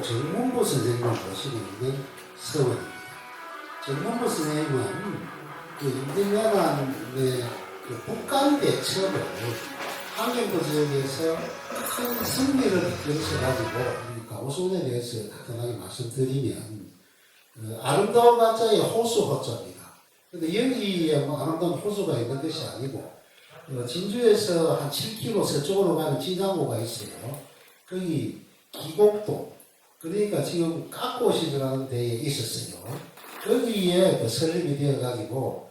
정문부 선생님을 모시고 있는 서원입니다. 정문부 선생님은 그 임진왜란의 그 북한 대첩을 함경도 지역에서 큰 승리를 거쳐가지고 가오손에 대해서 간단하게 말씀드리면 아름다운 가짜의 호수 호자입니다. 근데 여기에 뭐 아름다운 호수가 있는 것이 아니고 진주에서 한 7km 서쪽으로 가는 진장호가 있어요. 거기 기곡도, 그러니까 지금 깎고시라는 데에 있었어요. 거기에 그 설립이 되어가지고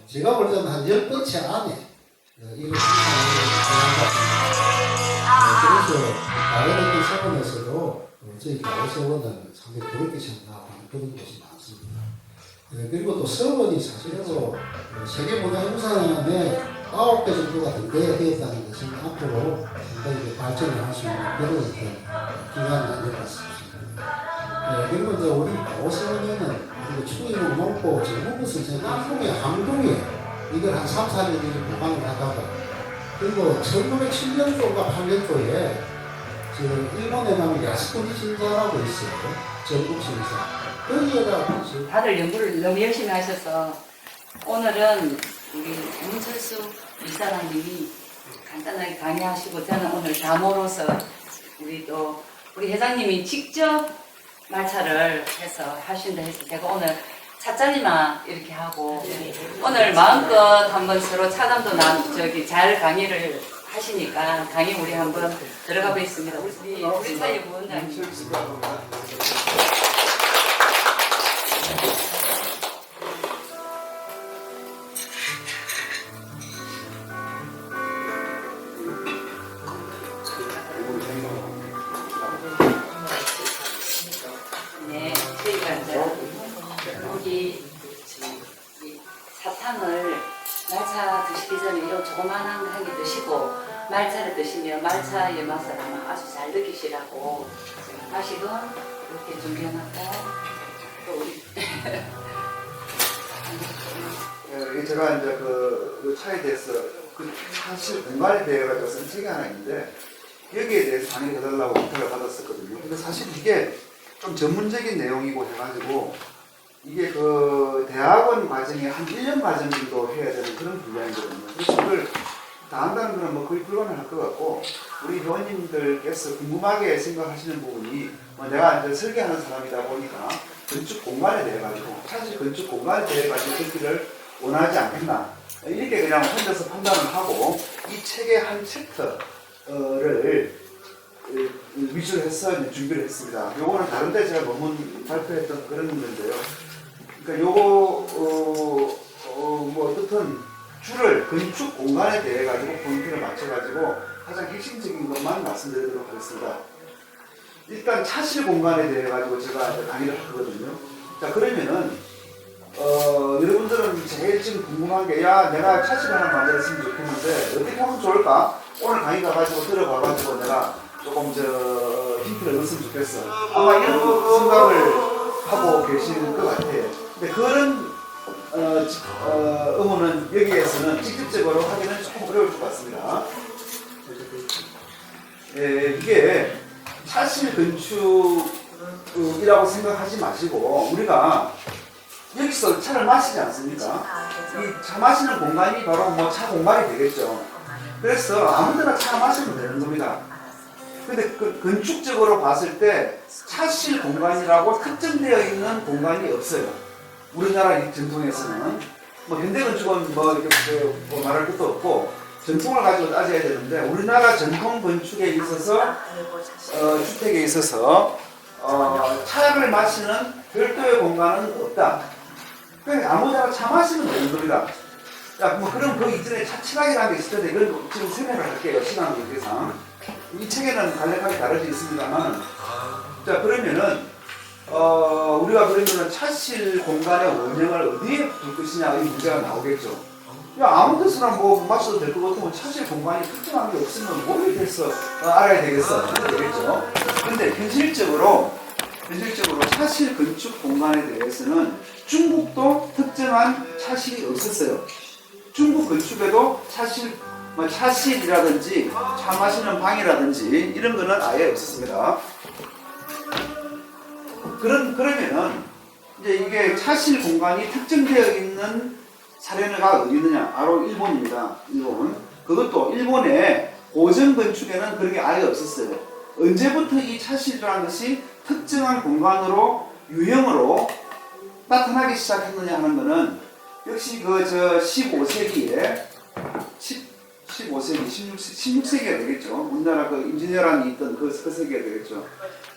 제가 볼 때는 한 10번째 안에 이걸 그래서 가을의 서원에서도 저희 가을서원은 상당히 그렇게 생각하는 그런 곳이 많습니다. 그리고 또 서원이 사실로 세계문화유산에 9개 정도가 등재되었다는 것은 앞으로 상당히 발전을 할 수 있는 그런 기간이 아닐 것 같습니다. 그리고 이제 우리 가오서원에는 추임을 먹고 정문부 선생님 항공에 이걸 한 3, 4년 보관을 하다가 그리고 1907년도인가 8년도에 일본에 가면 야스쿠니 신사라고 있어요. 전국 신사. 거기에다 다들 연구를 너무 열심히 하셔서 오늘은 우리 문철수 이사장님이 간단하게 강의하시고 저는 오늘 자모로서 우리 회장님이 직접 말차를 해서 하신다 해서 제가 오늘 차짜리만 이렇게 하고 오늘 마음껏 한번 서로 차담도 잘 강의를 하시니까 강의 우리 한번 들어가 보겠습니다. 우리 사이 부원장님. 네, 저희가 이제 여기 사탕을 말차 드시기 전에 이런 조그만한 거 한 개 드시고 말차를 드시면 말차의 맛을 아마 아주 잘 느끼시라고 마시건 이렇게 준비해놨고 또 우리 제가 이제 그 차에 대해서 사실 공간에 대해 가지고 쓴 책이 하나 있는데 여기에 대해서 강의를 해달라고 부탁을 받았었거든요. 근데 사실 이게 좀 전문적인 내용이고 해가지고 이게 그 대학원 과정에 한 1년 과정 정도 해야 되는 그런 분야이거든요. 그래서 그걸 다 한다는 거는 뭐 거의 불가능할 것 같고 우리 회원님들께서 궁금하게 생각하시는 부분이 뭐 내가 이제 설계하는 사람이다 보니까 건축 공간에 대해 가지고 사실 건축 공간에 대해 가지고 듣기를 원하지 않겠나 이렇게 그냥 혼자서 판단을 하고 이 책의 한 챕터를 위주로 해서 준비를 했습니다. 요거는 다른 데 제가 논문 발표했던 그런 건데요. 그러니까 요거 뭐 어떻든 줄을 건축 공간에 대해 가지고 포인트를 맞춰 가지고 가장 핵심적인 것만 말씀드리도록 하겠습니다. 일단 차실 공간에 대해 가지고 제가 강의를 하거든요. 자 그러면은 여러분들은 제일 지금 궁금한 게 야 내가 차실 하나 만들었으면 좋겠는데 어떻게 하면 좋을까? 오늘 강의 가가지고 들어봐 가지고 내가 조금 힌트를 얻었으면 좋겠어. 아마 이런 생각을 하고 계시는 것 같아요. 근데 그런 의무는 여기에서는 직접적으로 하기는 조금 어려울 것 같습니다. 이게 차실 건축이라고 생각하지 마시고 우리가 여기서 차를 마시지 않습니까? 이 차 마시는 공간이 바로 뭐 차 공간이 되겠죠. 그래서 아무데나 차 마시면 되는 겁니다. 근데 그 건축적으로 봤을 때 차실 공간이라고 특정되어 있는 공간이 없어요. 우리나라 전통에서는 뭐 현대 건축은 뭐 이렇게 뭐 말할 것도 없고 전통을 가지고 따져야 되는데 우리나라 전통 건축에 있어서 주택에 있어서 차를 마시는 별도의 공간은 없다. 그러니까 아무데나 차 마시면 되는 겁니다. 자, 뭐 그럼 그 이전에 차치락이라는 게 있을 텐데 이건 지금 설명을 할게요. 시간 관계상. 이 책에는 간략하게 다뤄져 있습니다만 자 그러면은 우리가 그러면은 차실 공간의 원형을 어디에 둘 것이냐 이 문제가 나오겠죠. 야 아무 데서나 뭐 마셔도 될 것 같으면 차실 공간이 특정한 게 없으면 뭘 해서 알아야 되겠어. 되겠죠. 근데 현실적으로 차실 건축 공간에 대해서는 중국도 특정한 차실이 없었어요. 중국 건축에도 차실이라든지 차 마시는 방이라든지 이런 거는 아예 없었습니다. 그러면은 이제 이게 차실 공간이 특정되어 있는 사례가 어디 있느냐? 바로 일본입니다. 일본. 그것도 일본의 고전 건축에는 그런 게 아예 없었어요. 언제부터 이 차실이라는 것이 특정한 공간으로 유형으로 나타나기 시작했느냐 하는 것은 역시 그 저 15세기에 16세기가 되겠죠. 우리나라 그 임진왜란이 있던 그 세기가 되겠죠.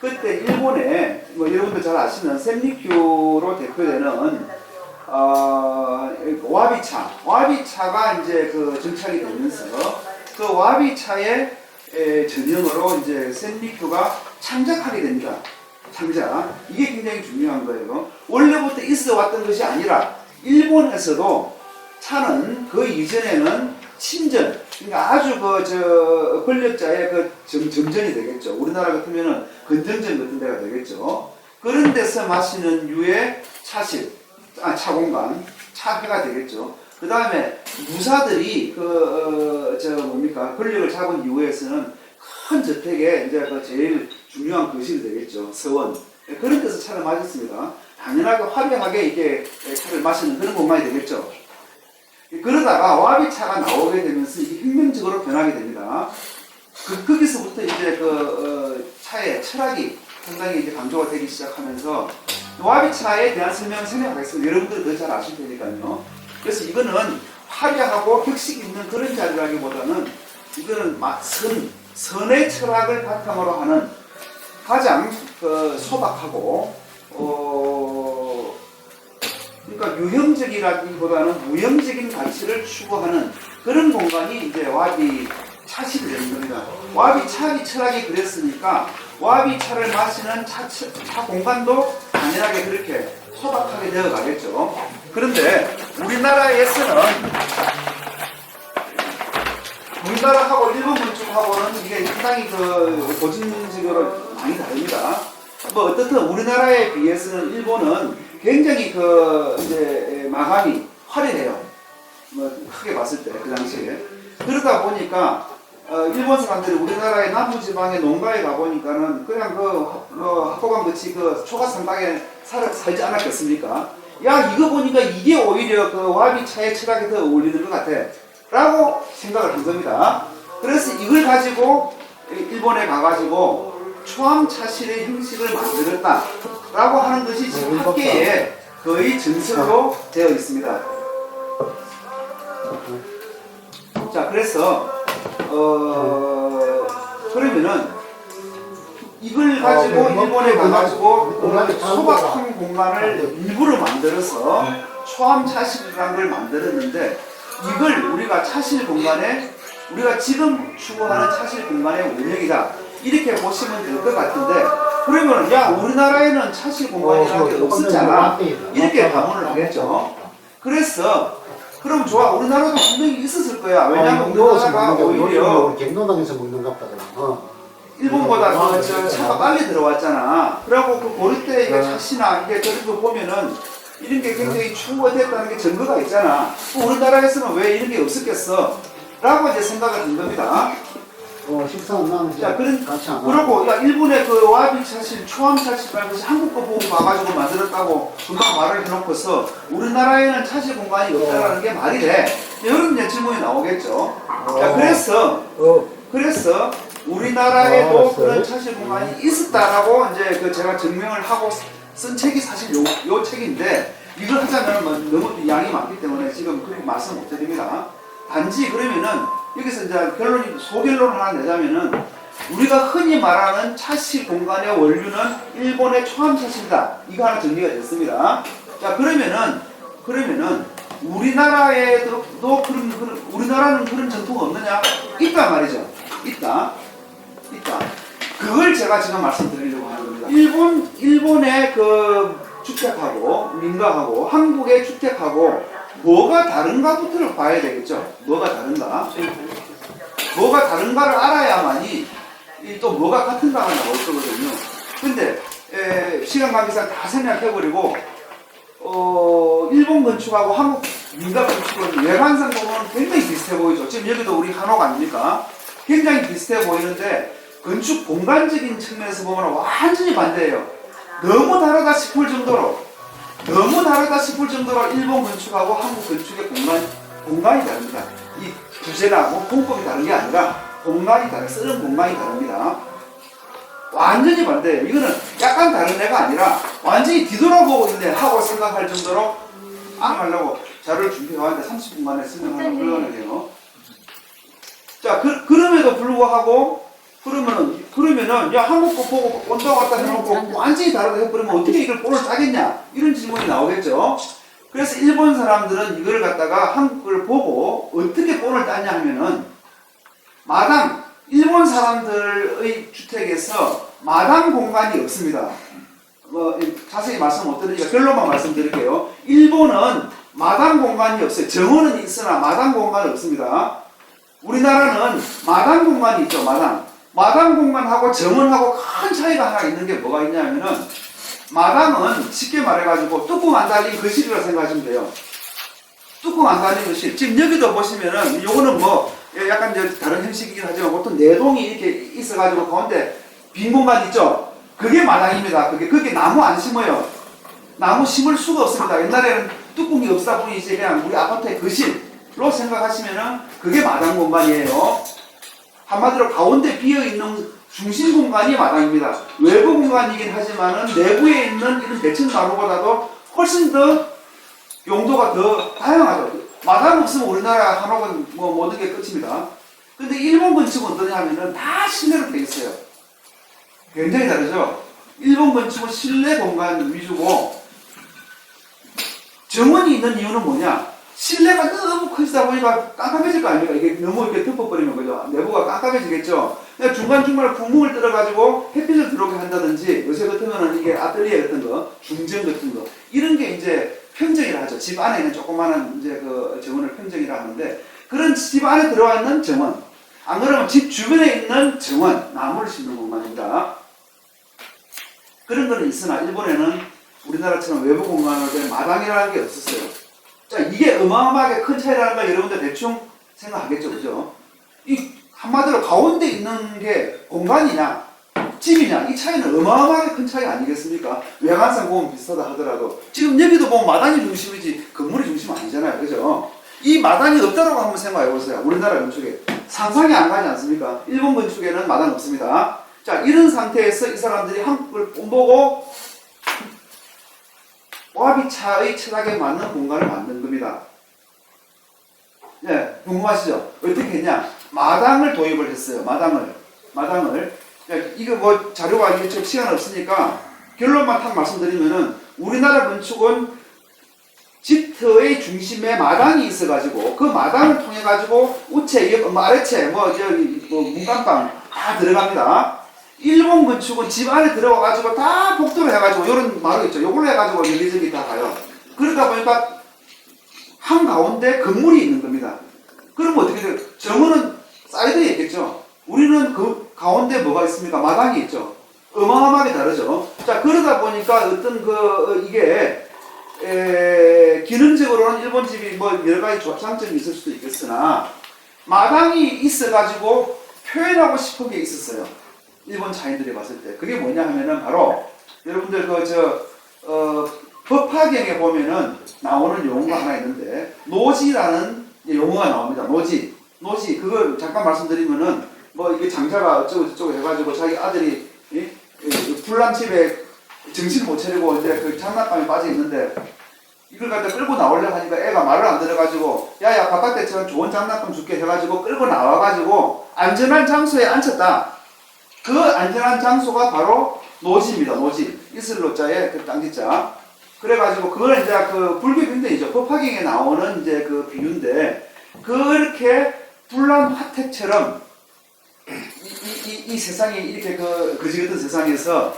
그때 일본에 뭐 여러분들 잘 아시는 센리큐로 대표되는 와비차가 이제 그 정착이 되면서 그 와비차의 전형으로 이제 센리큐가 창작하게 됩니다. 창작. 이게 굉장히 중요한 거예요. 원래부터 있어 왔던 것이 아니라 일본에서도 차는 그 이전에는 친전, 그러니까 아주 권력자의 점전이 되겠죠. 우리나라 같으면은 건전전 같은 데가 되겠죠. 그런 데서 마시는 유의 차공간, 차회가 되겠죠. 그 다음에 무사들이 권력을 잡은 이후에서는 큰 저택에 이제 제일 중요한 거실이 되겠죠. 서원. 그런 데서 차를 마셨습니다. 당연하게 화려하게 이게 차를 마시는 그런 공간이 되겠죠. 그러다가 와비차가 나오게 되면서 이게 혁명적으로 변하게 됩니다. 거기서부터 이제 차의 철학이 상당히 이제 강조가 되기 시작하면서 와비차에 대한 설명하겠습니다. 여러분들 더 잘 아실 테니까요. 그래서 이거는 화려하고 격식 있는 그런 자리라기보다는 이거는 선의 철학을 바탕으로 하는 가장 소박하고 그러니까 유형적이라기보다는 무형적인 가치를 추구하는 그런 공간이 이제 와비 차실이 되는 겁니다. 와비 차기 철학이 그랬으니까 와비 차를 마시는 차 공간도 당연하게 그렇게 소박하게 되어 가겠죠. 그런데 우리나라하고 일본 건축하고는 이게 상당히 고전적으로 많이 다릅니다. 뭐 어떻든 우리나라에 비해서는 일본은 굉장히 이제 마감이 화려해요. 뭐 크게 봤을 때 그 당시에. 그러다 보니까 일본 사람들이 우리나라의 남부지방의 농가에 가보니까는 그냥 학고방 같이 초가상가에 살지 않았겠습니까? 야, 이거 보니까 이게 오히려 와비차의 철학에 더 어울리는 것 같아. 라고 생각을 한 겁니다. 그래서 이걸 가지고 일본에 가가지고 초암차실의 형식을 만들었다. 라고 하는 것이 지금 학계에 거의 전설로 되어 있습니다. 자, 그래서 그러면은 이걸 가지고 일본에 가가지고 소박한 공간을 일부러 만들어서 초암차실이라는 걸 만들었는데 이걸 우리가 차실 공간에 우리가 지금 추구하는 차실 공간의 원형이다. 이렇게 보시면 될 것 같은데 그러면 야 우리나라에는 차실 공간이라는 게 없었잖아. 이렇게 반문을 하겠죠. 그래서 그럼 좋아 우리나라도 분명히 있었을 거야. 왜냐하면 우리나라가 오히려 경로당에서 먹는 것보다는 일본보다 차가 빨리 들어왔잖아. 그리고 고려 때 이게 차시나 이게 그런 거 보면은 이런 게 굉장히 추구됐다는 게 증거가 있잖아. 우리나라에서는 왜 이런 게 없었겠어? 라고 이제 생각을 한 겁니다. 식사는 나는 자, 같이 안 그리고 야, 일본의 와비 차실, 초암 차실이라는 것이 한국 거 보고 와가지고 만들었다고 금방 말을 해놓고서 우리나라에는 차실 공간이 없다라는 게 말이 돼. 이런 이제 질문이 나오겠죠. 자, 그래서 우리나라에도 그런 차실 공간이 있었다라고 이제 제가 증명을 하고 쓴 책이 사실 요 책인데 이걸 하자면 너무 양이 많기 때문에 지금 그렇게 말씀 못 드립니다. 단지 그러면은 여기서 이제 소결론을 하나 내자면은 우리가 흔히 말하는 차실 공간의 원류는 일본의 초암차실이다. 이거 하나 정리가 됐습니다. 자, 그러면은 우리나라에도 우리나라는 그런 전통가 없느냐? 있단 말이죠. 있다. 그걸 제가 지금 말씀드리려고 하는 겁니다. 일본의 주택하고 민가하고 한국의 주택하고 뭐가 다른가부터를 봐야 되겠죠. 뭐가 다른가를 알아야만이 또 뭐가 같은가가 나올 거거든요. 근데 시간 관계상 다 생략해버리고 일본 건축하고 한국 민가 건축은 외관상 보면 굉장히 비슷해 보이죠. 지금 여기도 우리 한옥 아닙니까? 굉장히 비슷해 보이는데 건축 공간적인 측면에서 보면 완전히 반대예요. 너무 다르다 싶을 정도로 일본 건축하고 한국 건축의 공간이 다릅니다. 이 주제나 뭐 공법이 다른 게 아니라 쓰는 공간이 다릅니다. 완전히 반대예요. 이거는 약간 다른 애가 아니라 완전히 뒤돌아보고 있네 하고 생각할 정도로 하려고 자료를 준비해왔는데 30분 만에 설명하는 곤란해요. 자, 그럼에도 불구하고 그러면은 야 한국 거 보고 온다고 왔다 해놓고 완전히 다르다 해버리면 어떻게 이걸 볼을 짜겠냐 이런 질문이 나오겠죠. 그래서 일본 사람들은 이걸 갖다가 한국 걸 보고 어떻게 볼을 따냐 하면은 일본 사람들의 주택에서 마당 공간이 없습니다. 자세히 말씀 못 드리니까 결론만 말씀드릴게요. 일본은 마당 공간이 없어요. 정원은 있으나 마당 공간이 없습니다. 우리나라는 마당 공간이 있죠. 마당 공간하고 정원하고 큰 차이가 하나 있는 게 뭐가 있냐면은 마당은 쉽게 말해가지고 뚜껑 안 달린 거실이라고 생각하시면 돼요. 뚜껑 안 달린 거실. 지금 여기도 보시면은 요거는 뭐 약간 이제 다른 형식이긴 하지만 보통 내동이 이렇게 있어가지고 가운데 빈 공간 있죠. 그게 마당입니다. 그게 나무 안 심어요. 나무 심을 수가 없습니다. 옛날에는 뚜껑이 없다 보니 이제 그냥 우리 아파트의 거실로 생각하시면은 그게 마당 공간이에요. 한마디로 가운데 비어있는 중심 공간이 마당입니다. 외부 공간이긴 하지만은 내부에 있는 이런 대층 나무보다도 훨씬 더 용도가 더 다양하죠. 마당 없으면 우리나라 한옥은 뭐 모든 게 끝입니다. 근데 일본 건축은 어떠냐 하면은 다 실내로 되어 있어요. 굉장히 다르죠. 일본 건축은 실내 공간 위주고 정원이 있는 이유는 뭐냐? 실내가 너무 크다 보니까 깜깜해질 거 아닙니까? 이게 너무 이렇게 덮어버리면 그죠? 내부가 깜깜해지겠죠? 그러니까 중간중간에 구멍을 뚫어가지고 햇빛을 들어오게 한다든지 요새 같으면은 이게 아틀리에 같은 거, 중정 같은 거 이런 게 이제 평정이라 하죠. 집 안에 있는 조그마한 이제 그 정원을 평정이라 하는데 그런 집 안에 들어와 있는 정원 안 그러면 집 주변에 있는 정원, 나무를 심는 공간입니다. 그런 거는 있으나 일본에는 우리나라처럼 외부 공간으로 된 마당이라는 게 없었어요. 자, 이게 어마어마하게 큰 차이라는 걸 여러분들 대충 생각하겠죠, 그죠? 이 한마디로 가운데 있는 게 공간이냐, 집이냐, 이 차이는 어마어마하게 큰 차이 아니겠습니까? 외관상 보면 비슷하다 하더라도 지금 여기도 보면 마당이 중심이지 건물이 중심 아니잖아요, 그죠? 이 마당이 없다라고 한번 생각해 보세요. 우리나라 건축에 상상이 안 가지 않습니까? 일본 건축에는 마당 없습니다. 자, 이런 상태에서 이 사람들이 한국을 보고 와비차의 철학에 맞는 공간을 만든 겁니다. 예, 궁금하시죠? 어떻게 했냐? 마당을 도입을 했어요. 마당을. 이거 뭐 자료가 이게 좀 시간 없으니까 결론만 딱 말씀드리면은 우리나라 건축은 집터의 중심에 마당이 있어가지고 그 마당을 통해 가지고 우체, 아래채, 문간방 다 들어갑니다. 일본 건축은 집 안에 들어가가지고 다 복도로 해가지고 이런 말이 있죠. 요걸로 해가지고 여기저기 다 가요. 그러다 보니까 한가운데 건물이 있는 겁니다. 그러면 어떻게 돼요? 정원은 사이드에 있겠죠. 우리는 그 가운데 뭐가 있습니까? 마당이 있죠. 어마어마하게 다르죠. 자, 그러다 보니까 어떤 이게 기능적으로는 일본 집이 뭐 여러 가지 장점이 있을 수도 있겠으나 마당이 있어가지고 표현하고 싶은 게 있었어요. 일본 차인들이 봤을 때. 그게 뭐냐 하면은 바로 여러분들 법화경에 보면은 나오는 용어가 하나 있는데 노지라는 용어가 나옵니다. 노지. 그걸 잠깐 말씀드리면은 뭐 이게 장자가 어쩌고 저쩌고 해가지고 자기 아들이 불난 집에 정신을 못 차리고 이제 그 장난감에 빠져 있는데 이걸 갖다 끌고 나오려고 하니까 애가 말을 안 들어가지고 야야 바깥에처럼 좋은 장난감 줄게 해가지고 끌고 나와가지고 안전한 장소에 앉혔다. 그 안전한 장소가 바로 노지입니다. 노지. 이슬로자의 그 땅지자. 그래가지고 그걸 이제 그 불교 빈대이죠. 법화경에 나오는 이제 그 비유인데 그렇게 불난 화택처럼 이 세상이 이렇게 거지 같은 세상에서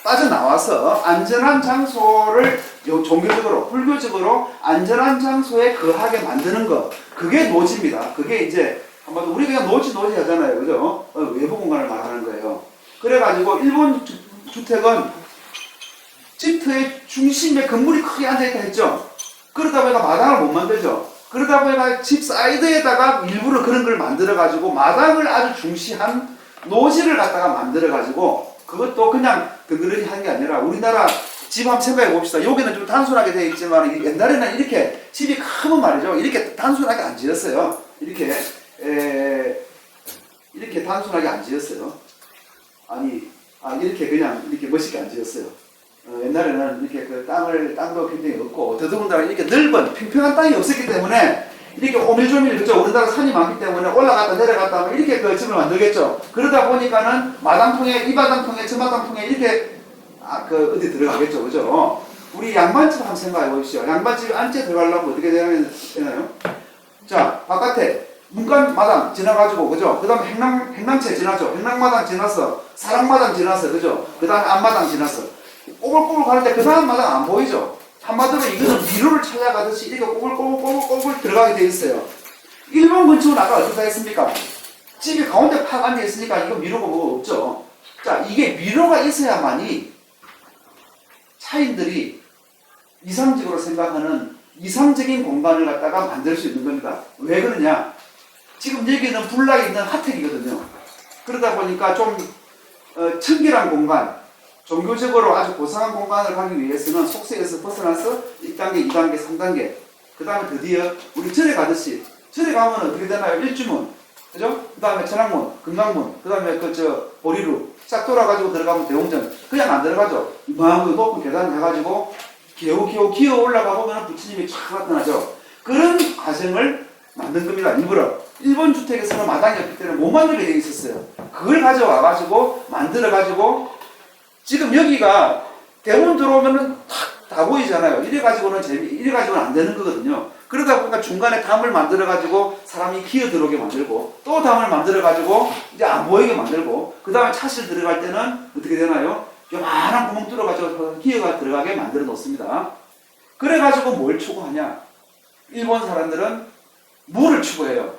빠져나와서 안전한 장소를 종교적으로 불교적으로 안전한 장소에 거하게 만드는 것 그게 노지입니다. 그게 이제 한마디로 우리 그냥 노지 하잖아요, 그죠? 외부 공간을 말하는 거예요. 그래가지고 일본 주택은 집터의 중심에 건물이 크게 앉아있다 했죠. 그러다 보니까 마당을 못 만들죠. 그러다 보니까 집 사이드에다가 일부러 그런 걸 만들어가지고 마당을 아주 중시한 노지를 갖다가 만들어가지고 그것도 그냥 덩그러니 하는 게 아니라 우리나라 집 한번 생각해 봅시다. 여기는 좀 단순하게 되어 있지만 옛날에는 이렇게 집이 크면 말이죠. 이렇게 단순하게 안 지었어요. 이렇게 이렇게 단순하게 안 지었어요. 이렇게 그냥 이렇게 멋있게 안 지었어요. 옛날에는 이렇게 그 땅도 굉장히 없고 더더군다나 이렇게 넓은 평평한 땅이 없었기 때문에 이렇게 오밀조밀 그죠? 우리나라 산이 많기 때문에 올라갔다 내려갔다 하면 이렇게 그 집을 만들겠죠. 그러다 보니까는 마당통에 이 마당통에 저 마당통에 이렇게 어디 들어가겠죠, 그죠? 우리 양반집 한번 생각해 보십시오. 양반집 안째 들어가려면 어떻게 되나요? 자, 바깥에 문간 마당 지나가지고, 그죠? 그 다음에 행랑채 지나죠. 행랑마당 지나서, 사랑마당 지나서, 그죠? 그 다음에 앞마당 지나서. 꼬불꼬불 가는데 그 다음 마당 안 보이죠? 한마디로 이거는 미로를 찾아가듯이 이렇게 꼬불꼬불 들어가게 돼 있어요. 일본 건축은 아까 어떻게 했습니까? 집이 가운데 팍 앉아 있으니까 이거 미로가 뭐가 없죠. 자, 이게 미로가 있어야만이 차인들이 이상적으로 생각하는 이상적인 공간을 갖다가 만들 수 있는 겁니다. 왜 그러냐? 지금 여기는 불나 있는 하택이거든요. 그러다 보니까 좀 청결한 공간, 종교적으로 아주 고상한 공간을 가기 위해서는 속세에서 벗어나서 1단계, 2단계, 3단계 그 다음에 드디어 우리 절에 가듯이 절에 가면 어떻게 되나요? 일주문, 그죠? 그 다음에 천왕문, 금강문, 그 다음에 보리루 싹 돌아가지고 들어가면 대웅전. 그냥 안 들어가죠. 이만큼 높은 계단 해가지고 겨우 기어 올라가 보면 부처님이 쫙 나타나죠. 그런 과정을 만든 겁니다. 일부러. 일본 주택에서는 마당이 없기 때문에 못 만들게 되어 있었어요. 그걸 가져와가지고 만들어가지고 지금 여기가 대문 들어오면은 다 보이잖아요. 이래가지고는 이래가지고는 안 되는 거거든요. 그러다 보니까 중간에 담을 만들어가지고 사람이 기어 들어오게 만들고 또 담을 만들어가지고 이제 안 보이게 만들고 그 다음에 차실 들어갈 때는 어떻게 되나요? 요만한 구멍 뚫어가지고 기어가 들어가게 만들어 놓습니다. 그래가지고 뭘 추구하냐? 일본 사람들은 물을 추구해요.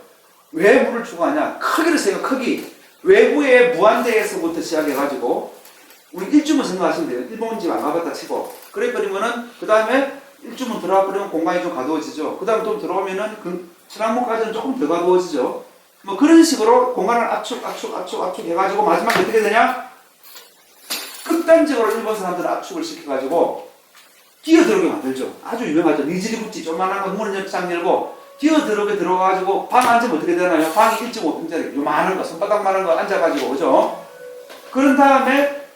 왜 물을 추구하냐? 크기를 세요. 크기. 외부의 무한대에서부터 시작해가지고 우리 일주문 생각하시면 돼요. 일본 집 안 가봤다 치고. 그래 버리면은 그 다음에 일주문 들어가 버리면 공간이 좀 가두어지죠. 그 다음에 또 들어오면은 그 천왕문까지는 조금 더 가두어지죠. 뭐 그런 식으로 공간을 압축 해가지고 마지막에 어떻게 되냐? 극단적으로 일본 사람들은 압축을 시켜가지고 기어들어오게 만들죠. 아주 유명하죠. 니지리부찌 조만한 거 문을 쫙 열고 기어들어오게 들어가가지고 방 앉으면 어떻게 되나요? 방이 1.5평짜리 요만한 거 손바닥만한 거 앉아가지고 그죠? 그런 다음에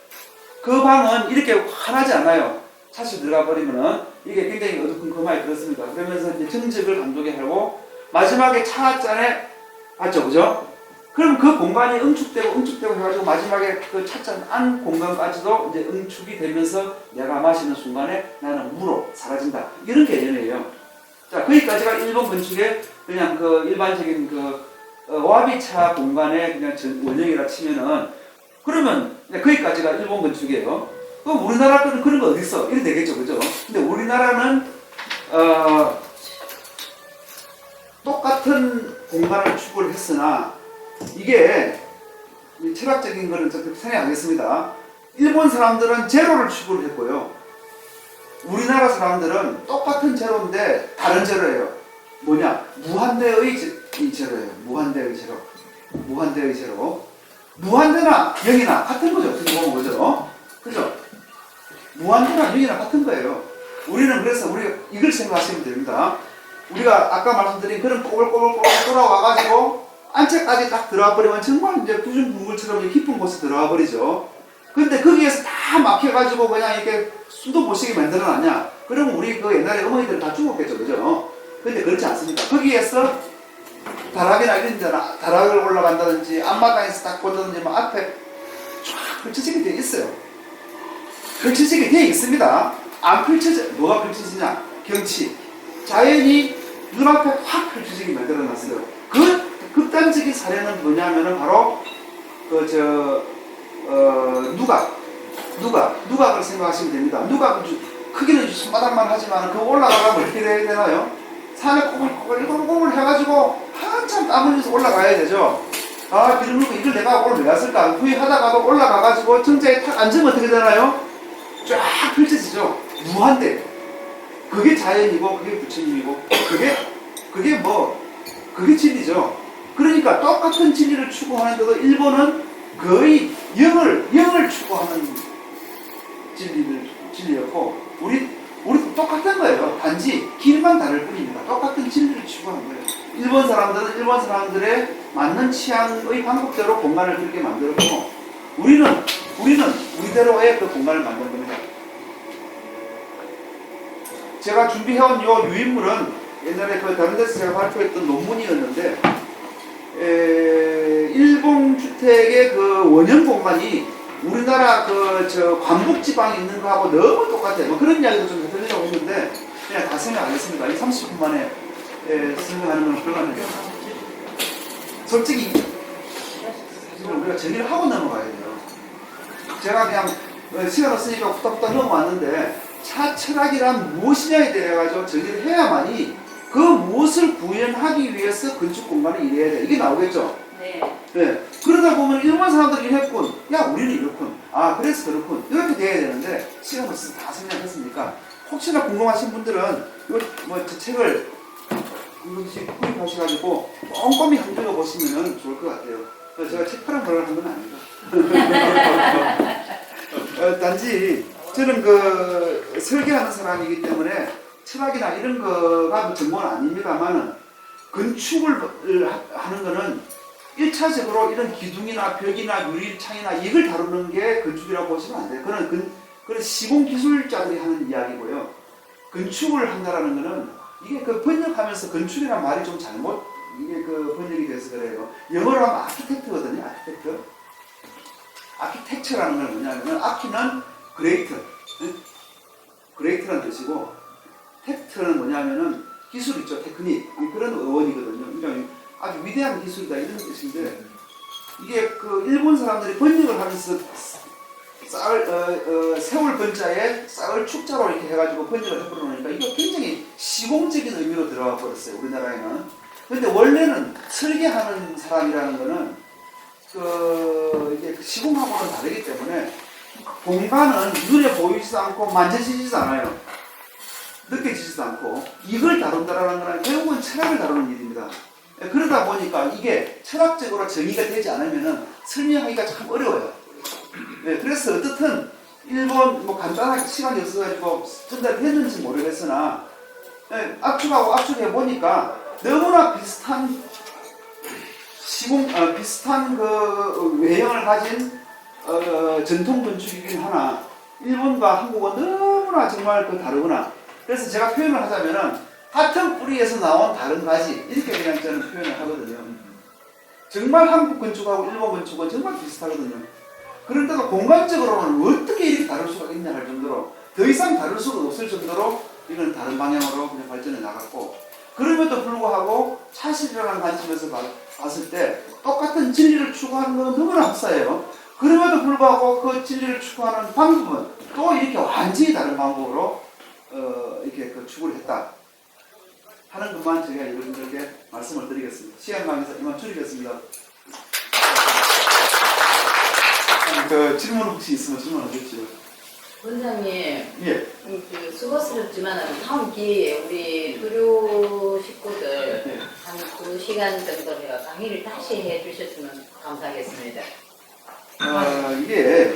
그 방은 이렇게 환하지 않아요. 차실 들어가 버리면은 이게 굉장히 어두컴컴하게 그렇습니다. 그러면서 이제 정적을 감독해 하고 마지막에 차 한잔에 봤죠, 그죠? 그럼 그 공간이 응축되고 해가지고 마지막에 그 찻잔 안 공간까지도 이제 응축이 되면서 내가 마시는 순간에 나는 무로 사라진다. 이런 개념이에요. 자, 거기까지가 일본 건축의 그냥 그 일반적인 와비차 공간의 그냥 원형이라 치면은 그러면 거기까지가 일본 건축이에요. 그럼 우리나라 거는 그런 거 어디 있어? 이래 되겠죠, 그죠? 근데 우리나라는 똑같은 공간을 추구를 했으나 이게 철학적인 거는 좀 생각하겠습니다. 일본 사람들은 제로를 추구를 했고요. 우리나라 사람들은 똑같은 제로인데 다른 제로예요. 뭐냐? 무한대의 제로예요. 무한대의 제로. 무한대의 제로. 무한대나 0이나 같은 거죠. 어떻게 보면 그죠? 그죠? 무한대나 0이나 같은 거예요. 우리는 그래서 우리가 이걸 생각하시면 됩니다. 우리가 아까 말씀드린 그런 꼬불꼬불 돌아와가지고 안채까지 딱 들어와 버리면 정말 이제 구중궁굴처럼 깊은 곳에 들어와 버리죠. 근데 거기에서 다 막혀가지고 그냥 이렇게 숨도 못 쉬게 만들어 놨냐? 그러면 우리 그 옛날에 어머니들 다 죽었겠죠, 그죠? 근데 그렇지 않습니다. 거기에서 다락이나 이런 데나 다락을 올라간다든지 앞마당에서 딱 본다든지 뭐 앞에 쫙 펼쳐지게 되어 있어요. 펼쳐지게 되어 있습니다. 안 펼쳐져, 뭐가 펼쳐지냐? 경치. 자연이 눈앞에 확 펼쳐지게 만들어 놨어요. 그 극단적인 사례는 뭐냐면은 바로 누각을 생각하시면 됩니다. 누각 크기는 손바닥만 하지만 그거 올라가면 어떻게 해야 되나요? 산에 꼬불꼬불 해가지고 한참 땀 흘려서 올라가야 되죠. 아, 그러면 이걸 내가 오늘 왜 왔을까? 후회하다가도 올라가가지고 정자에 탁 앉으면 어떻게 되나요? 쫙 펼쳐지죠. 무한대. 그게 자연이고, 그게 부처님이고, 그게 진리죠. 그러니까 똑같은 진리를 추구하는데도 일본은 거의 영을 추구하는 진리였고, 우리 똑같은 거예요. 단지 길만 다를 뿐입니다. 똑같은 진리를 추구하는 거예요. 일본 사람들은 일본 사람들의 맞는 취향의 방법대로 공간을 그렇게 만들었고, 우리는 우리대로의 그 공간을 만든 겁니다. 제가 준비해온 요 유인물은 옛날에 그 다른 데서 제가 발표했던 논문이었는데, 일본 주택의 그 원형 공간이 우리나라 저 광복 지방에 있는 거하고 너무 똑같아요. 뭐 그런 이야기도 좀 해드리려고 했는데 그냥 다 설명하겠습니다. 이 30분 만에 설명하는 건 불가능해요. 솔직히 지금 우리가 정리를 하고 넘어가야 돼요. 제가 그냥 시간 없으니까 후딱후딱 넘어왔는데 철학이란 무엇이냐에 대해 가지고 정리를 해야만이 그 무엇을 구현하기 위해서 건축 공간을 이래야 돼. 이게 나오겠죠? 네. 그러다 보면 일본 사람들이 이랬군. 야, 우리는 이렇군. 아, 그래서 그렇군. 이렇게 돼야 되는데, 시간 없어서 다 설명했으니까, 혹시나 궁금하신 분들은, 저 책을 한 번씩 구입하셔가지고, 꼼꼼히 한번 읽어보시면 좋을 것 같아요. 제가 책 파는 걸 한 건 아닙니다. 단지, 저는 설계하는 사람이기 때문에, 철학이나 이런 거가 뭐 전문은 아닙니다만은, 건축을 하는 거는 1차적으로 이런 기둥이나 벽이나 유리, 창이나 이걸 다루는 게 건축이라고 보시면 안 돼요. 그런 시공기술자들이 하는 이야기고요. 건축을 한다라는 거는 이게 번역하면서 건축이라는 말이 좀 잘못 이게 번역이 돼서 그래요. 영어로 하면 아키텍트거든요. 아키텍트. 아키텍처라는 건 뭐냐면은 아키는 그레이트. 그레이트라는 뜻이고 텍트는 뭐냐면은 기술 있죠. 테크닉. 그런 어원이거든요. 그러니까 아주 위대한 기술이다 이런 뜻인데 이게 일본 사람들이 번역을 하면서 세월 번자에 쌀을 축자로 이렇게 해가지고 번역을 해버리니까 이거 굉장히 시공적인 의미로 들어가 버렸어요. 우리나라에는. 근데 원래는 설계하는 사람이라는 거는 이게 시공하고는 다르기 때문에 공간은 눈에 보이지도 않고 만져지지도 않아요. 느껴지지도 않고 이걸 다룬다라는 거는 결국은 철학을 다루는 일입니다. 그러다 보니까 이게 철학적으로 정의가 되지 않으면 설명하기가 참 어려워요. 네, 그래서 어떻든 일본 간단하게 시간이 없어가지고 전달했는지 모르겠으나 압축하고 압축해 보니까 너무나 비슷한 비슷한 외형을 가진 전통 건축이긴 하나 일본과 한국은 너무나 정말 다르구나. 그래서 제가 표현을 하자면은 같은 뿌리에서 나온 다른 가지 이렇게 그냥 저는 표현을 하거든요. 정말 한국 건축하고 일본 건축은 정말 비슷하거든요. 그런데도 공간적으로는 어떻게 이렇게 다를 수가 있냐 할 정도로 더 이상 다를 수가 없을 정도로 이건 다른 방향으로 그냥 발전해 나갔고 그럼에도 불구하고 사실이라는 관점에서 봤을 때 똑같은 진리를 추구하는 것은 너무나 흡사해요. 그럼에도 불구하고 그 진리를 추구하는 방법은 또 이렇게 완전히 다른 방법으로 이렇게 추구를 했다 하는 것만 제가 여러분들께 말씀을 드리겠습니다. 시간 관계상 이만 줄이겠습니다. 질문 혹시 있으면 질문해 주십시오. 원장님, 예. 수고스럽지만 다음 기회에 우리 의료 식구들 예. 한 2시간 정도 강의를 다시 해주셨으면 감사하겠습니다. 이게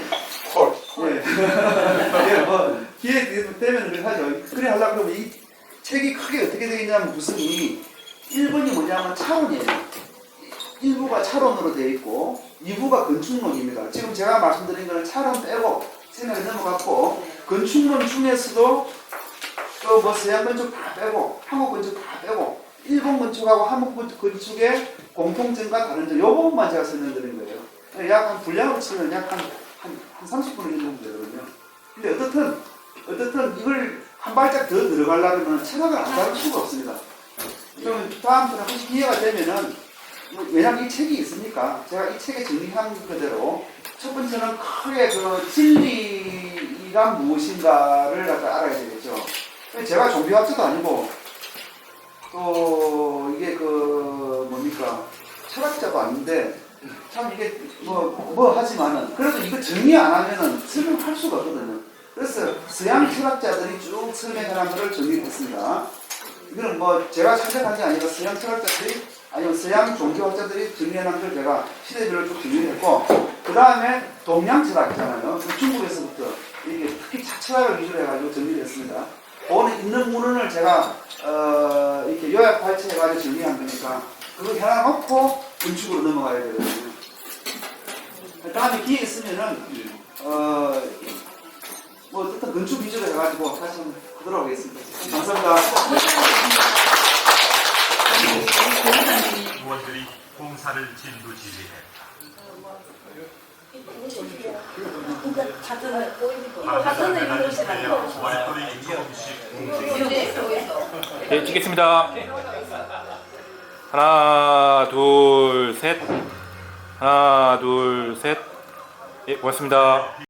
기회 되면 그렇게 하죠. 그래 하려고 그러면 이 책이 크게 어떻게 되겠냐면 구성이 1번이 뭐냐면 차론이에요. 1부가 차론으로 되어 있고 2부가 건축론입니다. 지금 제가 말씀드린 거는 차론 빼고 생각이 넘어갔고 건축론 중에서도 또 서양 건축 다 빼고 한국 건축 다 빼고 일본 건축하고 한국 건축의 공통점과 다른 점 이 부분만 제가 설명드린 거예요. 약 한 분량으로 치면 약 한 30분을 정도 되거든요. 근데 어떻든 이걸 한 발짝 더 들어가려면 철학을 안 다룰 수가 없습니다. 그럼 다음번에 혹시 기회가 되면은 왜냐면 이 책이 있으니까 제가 이 책에 정리한 그대로 첫 번째는 크게 진리가 무엇인가를 알아야 되겠죠. 제가 종교학자도 아니고 또 이게 뭡니까 철학자도 아닌데 참 이게 하지만은 그래도 이거 정리 안 하면은 설명할 수가 없거든요. 그래서 서양 철학자들이 쭉 설명한 거를 정리했습니다. 이거는 제가 찾아간 게 아니라 서양 철학자들이 아니면 서양 종교학자들이 정리해놓은 걸 제가 시대별로 쭉 정리했고, 그 다음에 동양 철학 있잖아요. 그 중국에서부터 이게 특히 차철학을 위주로 해가지고 정리를 했습니다. 오늘 있는 문헌을 제가 이렇게 요약 발췌해가지고 정리한 거니까 그걸 해놔놓고 건축으로 넘어가야 되거든요. 다음에 기회 있으면은 뭐 어떤 건축 위주로 해가지고 다시 한번 하도록 하겠습니다. 감사합니다. 의원들이 공사를 진두지휘했다. 월거리 조금씩 네, 찍겠습니다. 하나, 둘, 셋. 하나, 둘, 셋. 예, 고맙습니다.